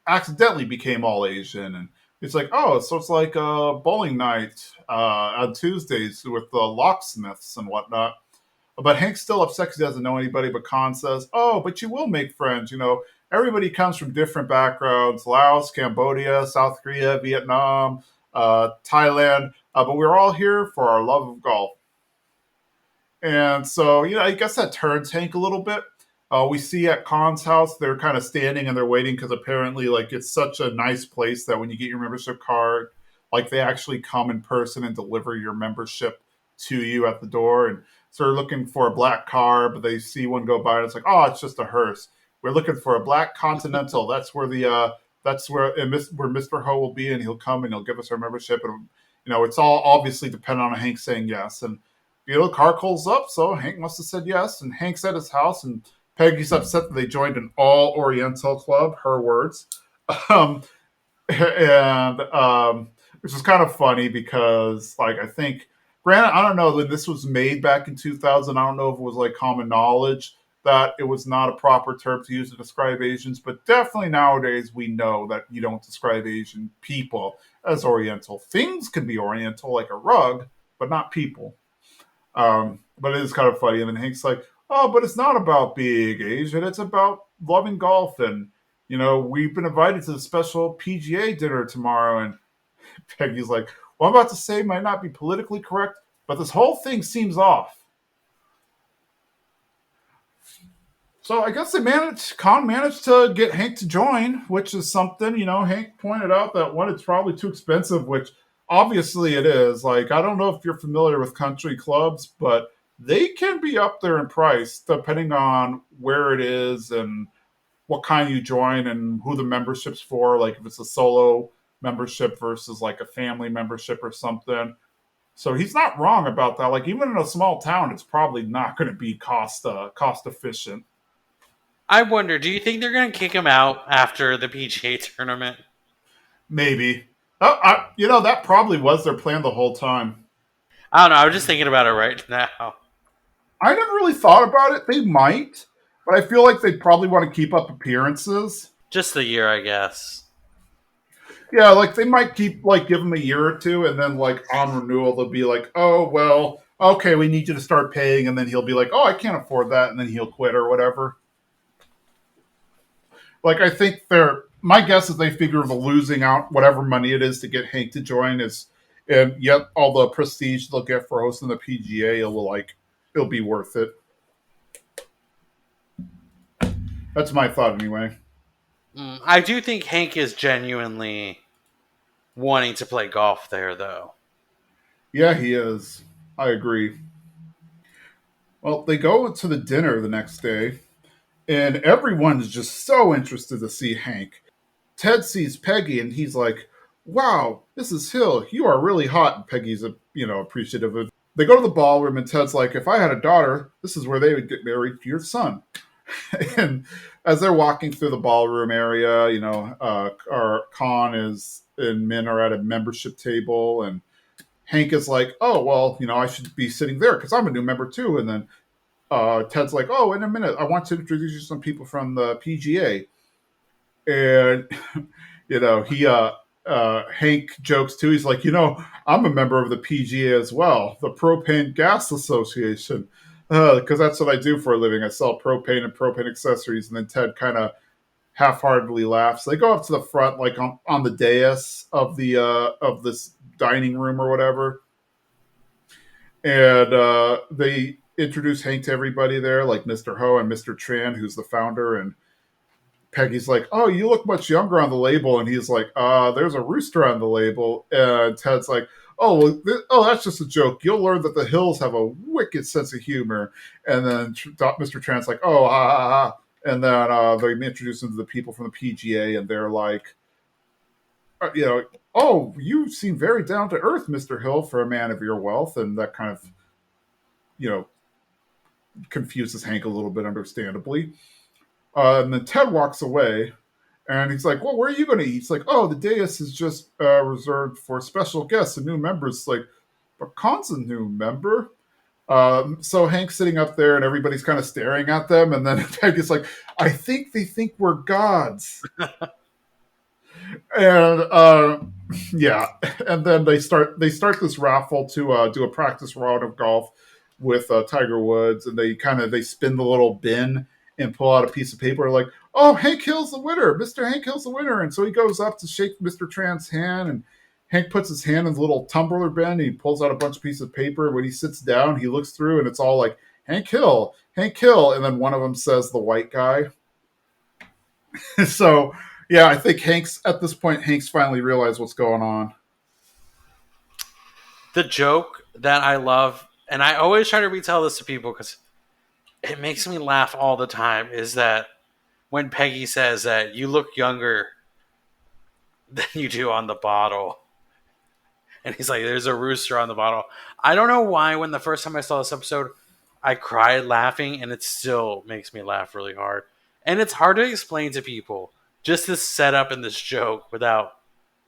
accidentally became all Asian. And it's like, oh, so it's like a bowling night on Tuesdays with the locksmiths and whatnot. But Hank's still upset because he doesn't know anybody. But Khan says, "Oh, but you will make friends. Everybody comes from different backgrounds: Laos, Cambodia, South Korea, Vietnam, Thailand. But we're all here for our love of golf." And so, I guess that turns Hank a little bit. We see at Khan's house, they're kind of standing and they're waiting because apparently, like, it's such a nice place that when you get your membership card, like, they actually come in person and deliver your membership to you at the door. And so they're looking for a black car, but they see one go by and it's like, oh, it's just a hearse. We're looking for a black Continental. That's where Mr. Ho will be, and he'll come and he'll give us our membership. And it's all obviously dependent on Hank saying yes. And car calls up, so Hank must have said yes. And Hank's at his house, and Peggy's upset that they joined an all Oriental club, her words. Um, and which is kind of funny because, like, I think, granted, I don't know when this was made back in 2000. I don't know if it was like common knowledge that it was not a proper term to use to describe Asians, but definitely nowadays we know that you don't describe Asian people as Oriental. Things can be Oriental, like a rug, but not people. But it is kind of funny. And then Hank's like, "Oh, but it's not about being Asian. It's about loving golf. And we've been invited to the special PGA dinner tomorrow." And Peggy's like, "What I'm about to say might not be politically correct, but this whole thing seems off." So I guess Kahn managed to get Hank to join, which is something. Hank pointed out that one, it's probably too expensive, which obviously it is. Like, I don't know if you're familiar with country clubs, but they can be up there in price depending on where it is and what kind you join and who the membership's for. Like, if it's a solo membership versus like a family membership or something. So he's not wrong about that. Like, even in a small town, it's probably not going to be cost efficient. I wonder, do you think they're going to kick him out after the PGA tournament? Maybe. That probably was their plan the whole time. I don't know. I was just thinking about it right now. I never really thought about it. They might, but I feel like they probably want to keep up appearances. Just the year, I guess. Yeah, like they might keep give them a year or two, and then like on renewal they'll be like, "Oh well, okay, we need you to start paying," and then he'll be like, "Oh, I can't afford that," and then he'll quit or whatever. Like I think they're my guess is they figure the losing out whatever money it is to get Hank to join is, and yet all the prestige they'll get for hosting the PGA, it'll be worth it. That's my thought anyway. I do think Hank is genuinely wanting to play golf there, though. Yeah, he is. I agree. Well, they go to the dinner the next day, and everyone's just so interested to see Hank. Ted sees Peggy, and he's like, "Wow, Mrs. Hill, you are really hot." And Peggy's, appreciative of. They go to the ballroom, and Ted's like, "If I had a daughter, this is where they would get married to your son." And as they're walking through the ballroom area, our Kahn is and Min are at a membership table, and Hank is like, "Oh well, I should be sitting there because I'm a new member too." And then Ted's like, "Oh, in a minute, I want to introduce you to some people from the PGA." And he Hank jokes too. He's like, I'm a member of the PGA as well, the Propane Gas Association, because that's what I do for a living. I sell propane and propane accessories. And then Ted kind of half-heartedly laughs. They go up to the front, like on the dais of this dining room or whatever, and they introduce Hank to everybody there, like Mr. Ho and Mr. Tran, who's the founder. And Peggy's like, "Oh, you look much younger on the label," and he's like, "There's a rooster on the label." And Ted's like, "Oh, well, that's just a joke. You'll learn that the Hills have a wicked sense of humor." And then Mr. Tran's like, "Oh, ha ha ha." And then they introduce him to the people from the PGA, and they're like, "Oh, you seem very down to earth, Mr. Hill, for a man of your wealth," and that kind of, you know, confuses Hank a little bit, understandably. And then Ted walks away, and he's like, "Well, where are you going to eat?" He's like, "Oh, the dais is just reserved for special guests and new members." Like, but Khan's a new member. So Hank's sitting up there, and everybody's kind of staring at them. And then Peggy's like, "I think they think we're gods." And yeah, and then they start this raffle to do a practice round of golf with Tiger Woods, and they spin the little bin and pull out a piece of paper like, "Oh, Hank Hill's the winner, Mr. Hank Hill's the winner." And so he goes up to shake Mr. Tran's hand, and Hank puts his hand in the little tumbler bin, and he pulls out a bunch of pieces of paper. When he sits down, he looks through, and it's all like Hank Hill, Hank Hill, and then one of them says the white guy. So yeah, I think Hank's finally realized what's going on. The joke that I love, and I always try to retell this to people because it makes me laugh all the time, is that when Peggy says that you look younger than you do on the bottle. And he's like, "There's a rooster on the bottle." I don't know why. When the first time I saw this episode, I cried laughing, and it still makes me laugh really hard. And it's hard to explain to people just this setup and this joke without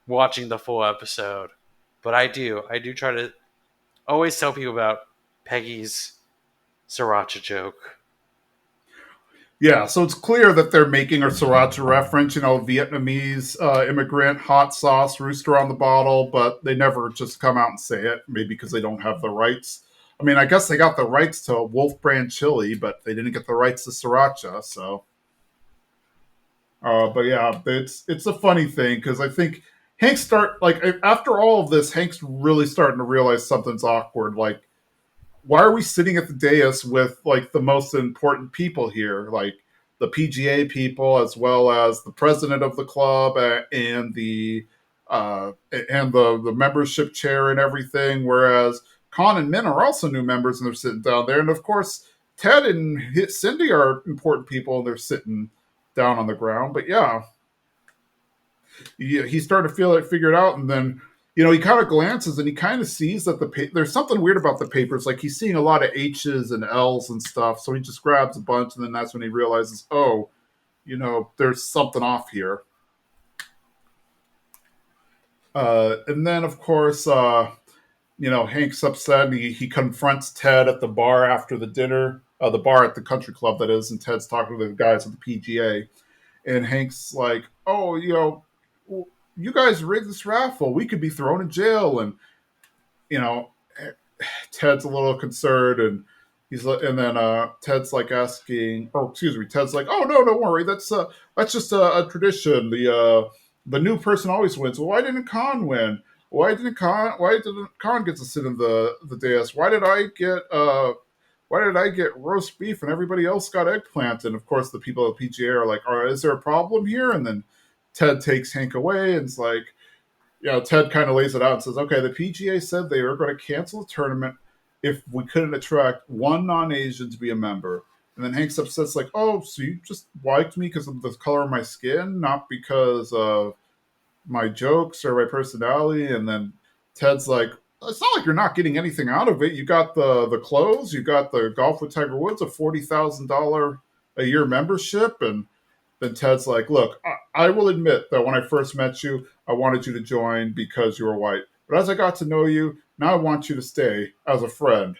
watching the full episode. But I do. I do try to always tell people about Peggy's sriracha joke. Yeah, so it's clear that they're making a sriracha reference, Vietnamese immigrant, hot sauce, rooster on the bottle, but they never just come out and say it, maybe because they don't have the rights. I mean, I guess they got the rights to Wolf Brand chili, but they didn't get the rights to sriracha. So, but yeah, it's a funny thing because I think after all of this, Hank's really starting to realize something's awkward. Like, why are we sitting at the dais with like the most important people here, like the PGA people as well as the president of the club and the membership chair and everything, whereas Kahn and Min are also new members and they're sitting down there, and of course Ted and Cindy are important people and they're sitting down on the ground. But yeah, he's starting to feel it figured out, and then he kind of glances and he kind of sees that there's something weird about the papers. Like he's seeing a lot of H's and L's and stuff, so he just grabs a bunch, and then that's when he realizes, oh, there's something off here. And then of course, Hank's upset and he confronts Ted at the bar after the dinner, the bar at the country club that is, and Ted's talking to the guys at the PGA, and Hank's like, oh, you guys rigged this raffle. We could be thrown in jail. And, you know, Ted's a little concerned and and then Ted's like asking, oh, excuse me, Ted's like, oh, no, don't worry. That's just a tradition. The new person always wins. Well, why didn't Kahn win? Why didn't Kahn get to sit in the dais? Why did I get roast beef and everybody else got eggplant? And of course, the people at PGA are like, is there a problem here? And then Ted takes Hank away and it's like, Ted kind of lays it out and says, okay, the PGA said they were going to cancel the tournament if we couldn't attract one non-Asian to be a member. And then Hank's upset, like, oh, so you just liked me because of the color of my skin, not because of my jokes or my personality. And then Ted's like, it's not like you're not getting anything out of it. You got the clothes, you got the golf with Tiger Woods, a $40,000 a year membership, and then Ted's like, look, I will admit that when I first met you, I wanted you to join because you were white. But as I got to know you, now I want you to stay as a friend.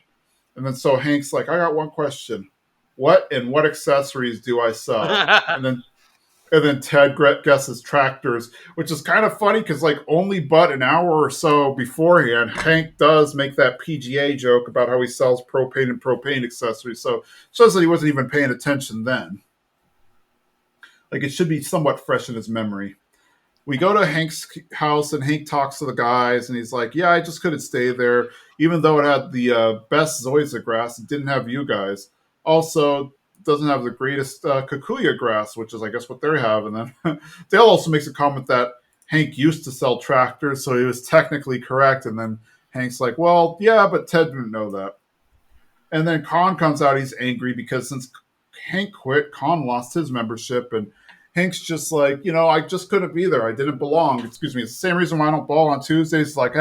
And then so Hank's like, I got one question. What accessories do I sell? And then Ted guesses tractors, which is kind of funny because like only but an hour or so beforehand, Hank does make that PGA joke about how he sells propane and propane accessories. So it shows that he wasn't even paying attention then. Like it should be somewhat fresh in his memory. We go to Hank's house and Hank talks to the guys and he's like, yeah, I just couldn't stay there. Even though it had the best zoysia grass, it didn't have you guys. Also, doesn't have the greatest kikuya grass, which is, I guess, what they have. And then Dale also makes a comment that Hank used to sell tractors, so he was technically correct. And then Hank's like, well, yeah, but Ted didn't know that. And then Kahn comes out. He's angry because since Hank quit, Kahn lost his membership. And Hank's just like, I just couldn't be there. I didn't belong. Excuse me. It's the same reason why I don't ball on Tuesdays. It's like,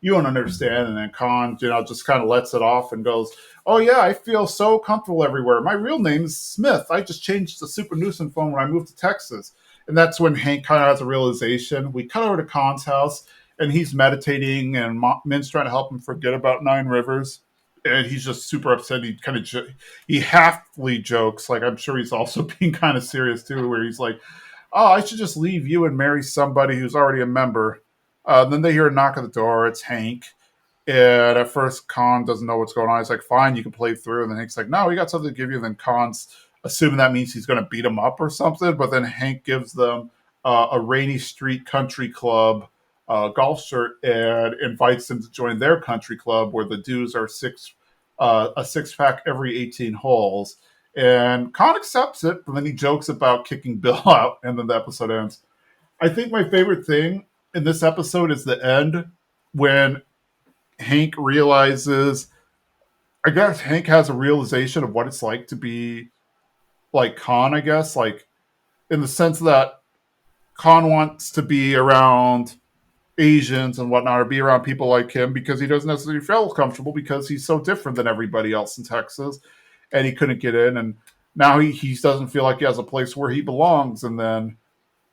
you don't understand. And then Kahn, just kind of lets it off and goes, oh, yeah, I feel so comfortable everywhere. My real name is Smith. I just changed the Super Newsom phone when I moved to Texas. And that's when Hank kind of has a realization. We cut over to Kahn's house, and he's meditating, and Min's trying to help him forget about Nine Rivers. And he's just super upset. He kind of he halfly jokes, like I'm sure he's also being kind of serious too, where he's like, "Oh, I should just leave you and marry somebody who's already a member." Then they hear a knock at the door. It's Hank. And at first, Kahn doesn't know what's going on. He's like, fine, you can play through. And then Hank's like, no, we got something to give you. And then Kahn's assuming that means he's going to beat him up or something. But then Hank gives them a Rainy Street Country Club golf shirt and invites them to join their country club where the dues are a six pack every 18 holes. And Kahn accepts it, but then he jokes about kicking Bill out. And then the episode ends. I think my favorite thing in this episode is the end when Hank realizes, I guess Hank has a realization of what it's like to be like Kahn, I guess, like in the sense that Kahn wants to be around Asians and whatnot, or be around people like him because he doesn't necessarily feel comfortable because he's so different than everybody else in Texas and he couldn't get in. And now he doesn't feel like he has a place where he belongs. And then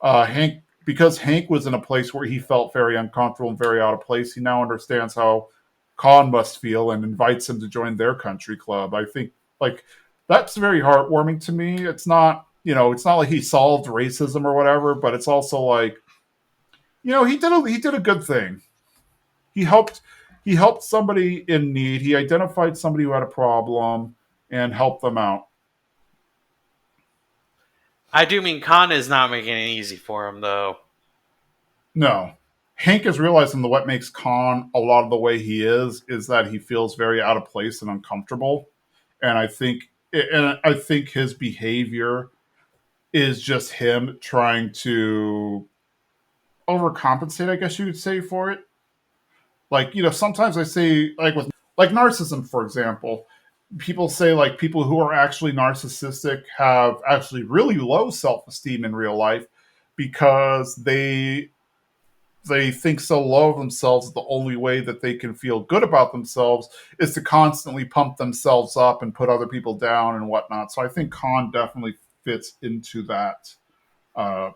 Hank, because Hank was in a place where he felt very uncomfortable and very out of place, he now understands how Kahn must feel and invites him to join their country club. I think like that's very heartwarming to me. It's not, it's not like he solved racism or whatever, but it's also like, he did a good thing. He helped he helped somebody in need. He identified somebody who had a problem and helped them out. I do mean Kahn is not making it easy for him though. No. Hank is realizing that what makes Kahn a lot of the way he is that he feels very out of place and uncomfortable. And I think his behavior is just him trying to overcompensate, I guess you could say, for it. Like, sometimes I say, like, with like narcissism, for example, people say like people who are actually narcissistic have actually really low self-esteem in real life because they think so low of themselves that the only way that they can feel good about themselves is to constantly pump themselves up and put other people down and whatnot. So I think Khan definitely fits uh,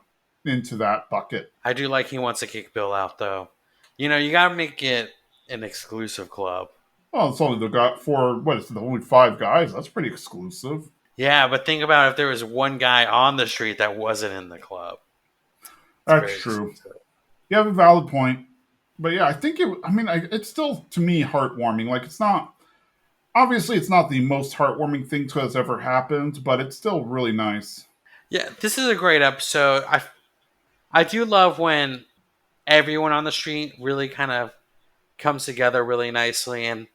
into that bucket. I do like he wants to kick Bill out though. You know, you gotta make it an exclusive club. Well, it's only the guy for what is it, the only five guys. That's pretty exclusive. Yeah, but think about if there was one guy on the street that wasn't in the club. It's That's very true. exclusive. You have a valid point, but yeah, I think it. I mean, it's still to me heartwarming. Like it's not obviously it's not the most heartwarming thing to has ever happened, but it's still really nice. Yeah, this is a great episode. I do love when everyone on the street really kind of comes together really nicely, and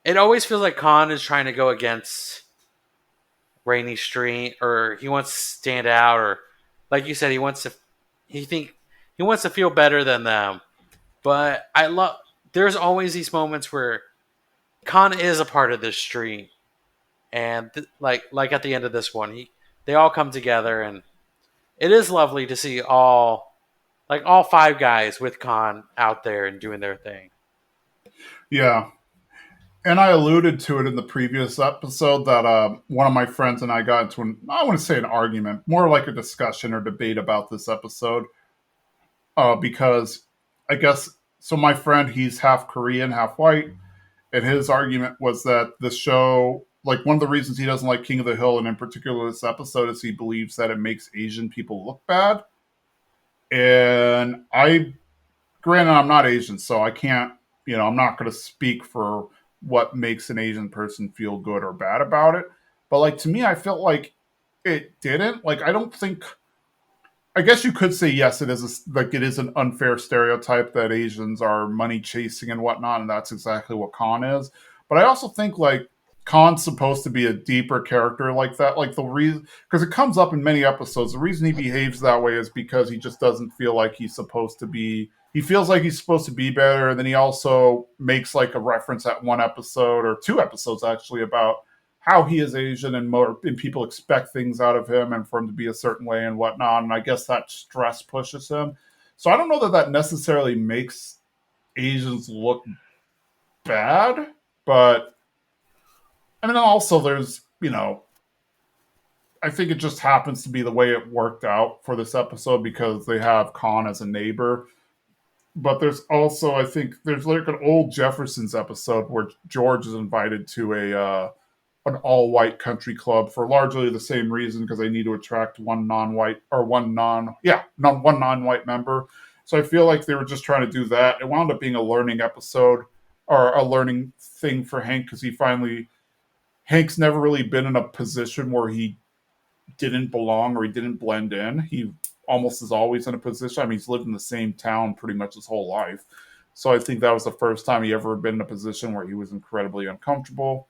it always feels like Khan is trying to go against Rainy Street, or he wants to stand out, or like you said, he think he wants to feel better than them. But I love there's always these moments where Khan is a part of this street, and like at the end of this one, they all come together, and it is lovely to see all five guys with Khan out there and doing their thing. Yeah, and I alluded to it in the previous episode that one of my friends and I got into I want to say an argument, more like a discussion or debate about this episode, because I guess so. My friend, he's half Korean, half white, and his argument was that the show, like one of the reasons he doesn't like King of the Hill, and in particular this episode, is he believes that it makes Asian people look bad. And granted, I'm not Asian, so I can't, I'm not going to speak for what makes an Asian person feel good or bad about it. But like to me, I felt like it didn't. Like I don't think. I guess you could say yes. It is an unfair stereotype that Asians are money chasing and whatnot, and that's exactly what Khan is. But I also think like Khan's supposed to be a deeper character like that. Like the reason, because it comes up in many episodes, the reason he behaves that way is because he just doesn't feel like he's supposed to be. He feels like he's supposed to be better, and then he also makes like a reference at one episode or two episodes actually about how he is Asian and people expect things out of him and for him to be a certain way and whatnot. And I guess that stress pushes him. So I don't know that that necessarily makes Asians look bad, but I mean, also there's, I think it just happens to be the way it worked out for this episode because they have Khan as a neighbor. But there's also, I think, there's like an old Jeffersons episode where George is invited to an all white country club for largely the same reason because they need to attract one non white or one non white member. So I feel like they were just trying to do that. It wound up being a learning episode or a learning thing for Hank because Hank's never really been in a position where he didn't belong or he didn't blend in. He almost is always in a position. I mean, he's lived in the same town pretty much his whole life. So I think that was the first time he ever been in a position where he was incredibly uncomfortable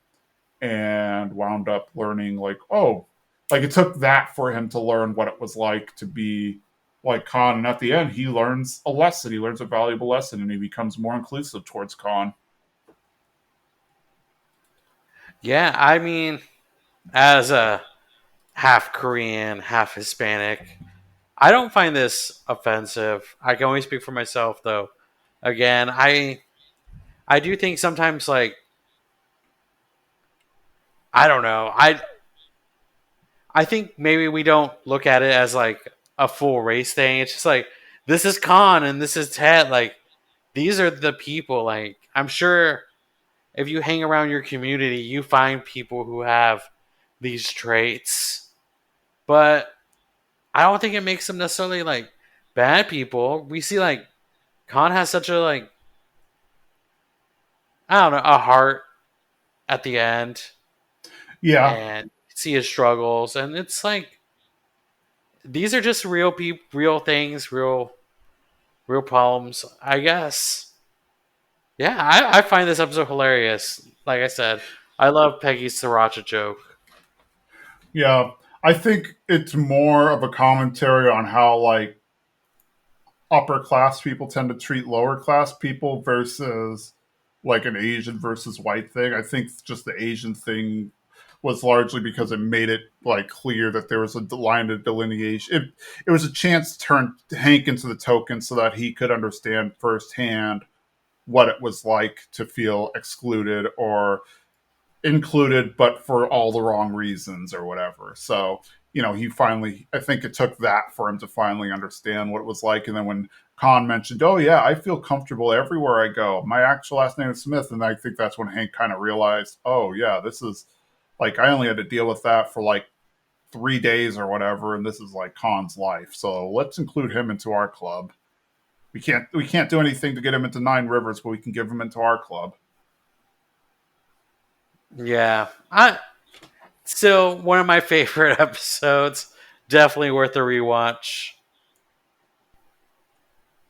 and wound up learning like, oh, like it took that for him to learn what it was like to be like Khan. And at the end, he learns a lesson. He learns a valuable lesson and he becomes more inclusive towards Khan. Yeah, I mean, as a half Korean, half Hispanic, I don't find this offensive. I can only speak for myself, though. Again, I do think sometimes like I don't know. I think maybe we don't look at it as like a full race thing. It's just like this is Khan and this is Ted. Like these are the people. Like I'm sure if you hang around your community, you find people who have these traits. But I don't think it makes them necessarily like bad people. We see like Kahn has such a like I don't know a heart at the end, Yeah, and see his struggles, and it's like these are just real people, real things, real problems. I guess. Yeah, I find this episode hilarious. Like I said, I love Peggy's sriracha joke. yeah. I think it's more of a commentary on how like upper class people tend to treat lower class people versus like an Asian versus white thing. I think just the Asian thing was largely because it made it like clear that there was a line of delineation. It was a chance to turn Hank into the token so that he could understand firsthand what it was like to feel excluded or included, but for all the wrong reasons or whatever. So, he finally, I think it took that for him to finally understand what it was like. And then when Kahn mentioned, oh, yeah, I feel comfortable everywhere I go. My actual last name is Smith. And I think that's when Hank kind of realized, oh, yeah, this is like, I only had to deal with that for like 3 days or whatever. And this is like Kahn's life. So let's include him into our club. We can't do anything to get him into Nine Rivers, but we can give him into our club. Yeah, I still one of my favorite episodes. Definitely worth a rewatch.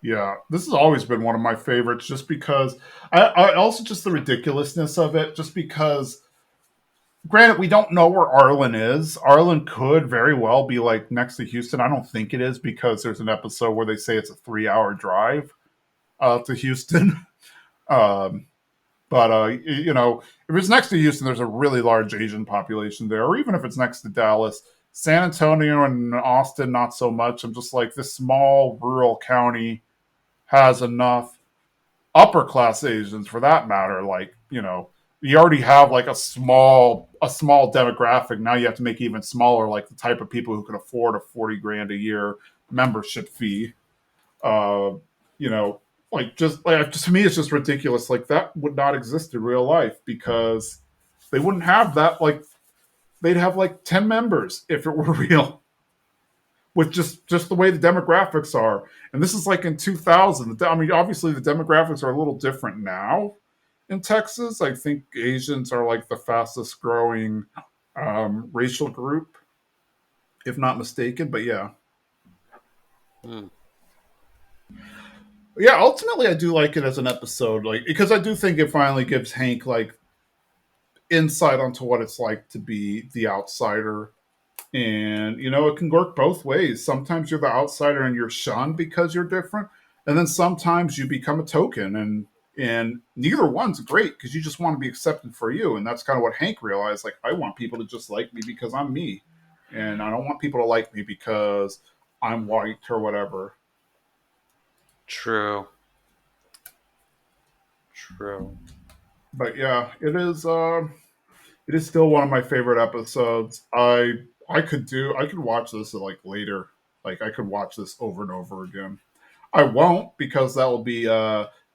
Yeah, this has always been one of my favorites, just because I also just the ridiculousness of it. Just because, granted, we don't know where Arlen is. Arlen could very well be like next to Houston. I don't think it is because there's an episode where they say it's a 3 hour drive to Houston. Um, but if it's next to Houston, there's a really large Asian population there. Or even if it's next to Dallas, San Antonio and Austin, not so much. I'm just like this small rural county has enough upper class Asians for that matter. Like, you already have like a small demographic. Now you have to make it even smaller, like the type of people who can afford a 40 grand a year membership fee. Uh, you know, like just to me, it's just ridiculous. Like that would not exist in real life because they wouldn't have that. Like they'd have like 10 members if it were real with just the way the demographics are. And this is like in 2000. I mean, obviously the demographics are a little different now in Texas. I think Asians are like the fastest growing racial group, if not mistaken. But yeah, Hmm. yeah. Ultimately, I do like it as an episode, like because I do think it finally gives Hank like insight onto what it's like to be the outsider. And it can work both ways. Sometimes you're the outsider and you're shunned because you're different, and then sometimes you become a token, and neither one's great because you just want to be accepted for you. And that's kind of what Hank realized. Like, I want people to just like me because I'm me, and I don't want people to like me because I'm white or whatever. True. True. But yeah, it is still one of my favorite episodes. I could watch this like later. Like I could watch this over and over again. I won't because that will be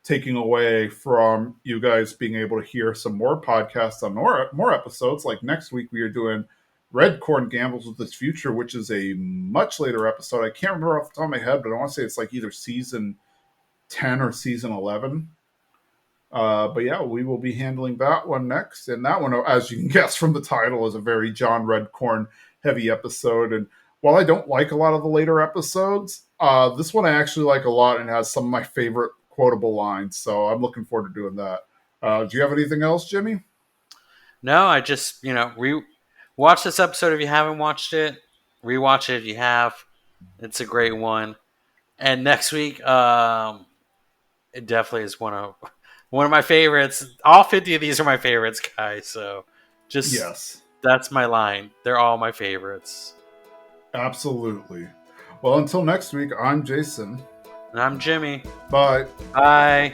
taking away from you guys being able to hear some more podcasts on more episodes. Like next week, we are doing Red Corn Gambles with This Future, which is a much later episode. I can't remember off the top of my head, but I want to say it's like either season 10 or season 11. But yeah, we will be handling that one next. And that one, as you can guess from the title, is a very John Redcorn heavy episode. And while I don't like a lot of the later episodes, this one I actually like a lot and has some of my favorite quotable lines. So I'm looking forward to doing that. Do you have anything else, Jimmy? No, I just watch this episode if you haven't watched it. Rewatch it if you have. It's a great one. And next week, it definitely is one of my favorites. All 50 of these are my favorites, guys. So just Yes, that's my line. They're all my favorites. absolutely. Well, until next week, I'm Jason. And I'm Jimmy. Bye. Bye.